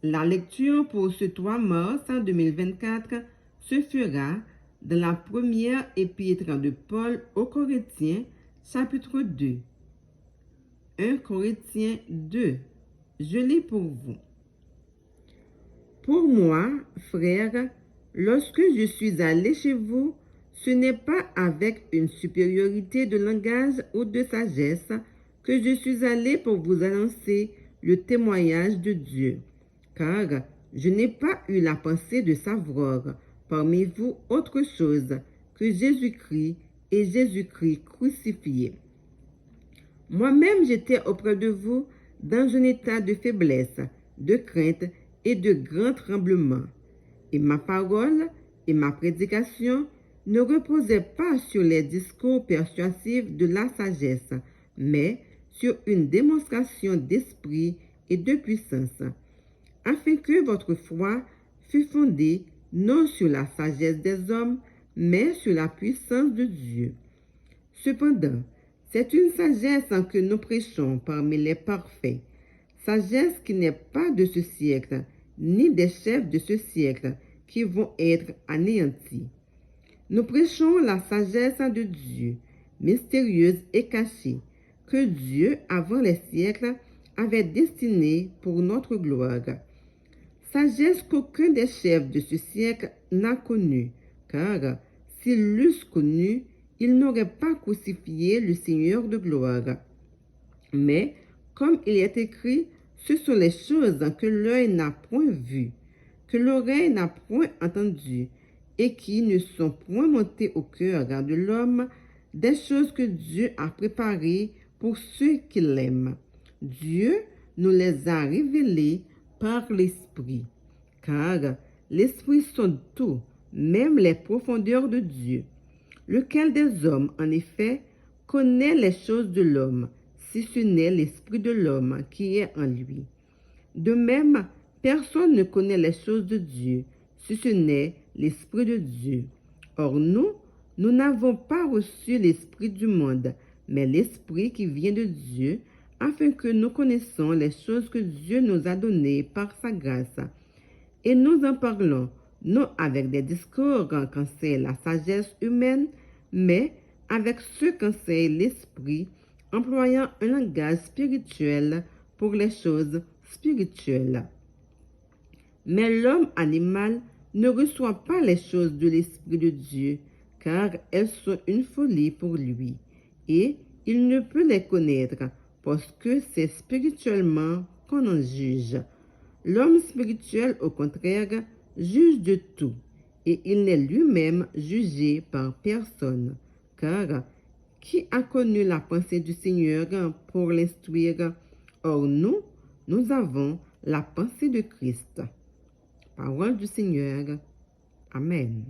La lecture pour ce 3 mars 2024 se fera dans la première épître de Paul aux Corinthiens, chapitre 2. 1 Corinthiens 2. Je lis pour vous. Pour moi, frères, lorsque je suis allé chez vous, ce n'est pas avec une supériorité de langage ou de sagesse que je suis allé pour vous annoncer le témoignage de Dieu, car je n'ai pas eu la pensée de savoir parmi vous autre chose que Jésus-Christ et Jésus-Christ crucifié. Moi-même, j'étais auprès de vous dans un état de faiblesse, de crainte et de grand tremblement. Et ma parole et ma prédication ne reposaient pas sur les discours persuasifs de la sagesse, mais sur une démonstration d'esprit et de puissance, afin que votre foi fût fondée non sur la sagesse des hommes, mais sur la puissance de Dieu. Cependant, c'est une sagesse que nous prêchons parmi les parfaits, sagesse qui n'est pas de ce siècle, ni des chefs de ce siècle qui vont être anéantis. Nous prêchons la sagesse de Dieu, mystérieuse et cachée, que Dieu, avant les siècles, avait destinée pour notre gloire. Sagesse qu'aucun des chefs de ce siècle n'a connue, car s'ils l'eussent connue, ils n'auraient pas crucifié le Seigneur de gloire. Mais, comme il est écrit, ce sont les choses que l'œil n'a point vues, que l'oreille n'a point entendues, et qui ne sont point montées au cœur de l'homme, des choses que Dieu a préparées pour ceux qui l'aiment. Dieu nous les a révélées par l'Esprit, car l'Esprit sonde tout, même les profondeurs de Dieu. Lequel des hommes, en effet, connaît les choses de l'homme, si ce n'est l'esprit de l'homme qui est en lui? De même, personne ne connaît les choses de Dieu, si ce n'est l'esprit de Dieu. Or nous n'avons pas reçu l'esprit du monde, mais l'esprit qui vient de Dieu, afin que nous connaissions les choses que Dieu nous a données par sa grâce. Et nous en parlons, non avec des discours qu'enseigne la sagesse humaine, mais avec ceux qu'enseigne l'esprit, employant un langage spirituel pour les choses spirituelles. Mais l'homme animal ne reçoit pas les choses de l'Esprit de Dieu, car elles sont une folie pour lui, et il ne peut les connaître, parce que c'est spirituellement qu'on en juge. L'homme spirituel, au contraire, juge de tout, et il n'est lui-même jugé par personne, car qui a connu la pensée du Seigneur pour l'instruire? Or nous avons la pensée de Christ. Parole du Seigneur. Amen.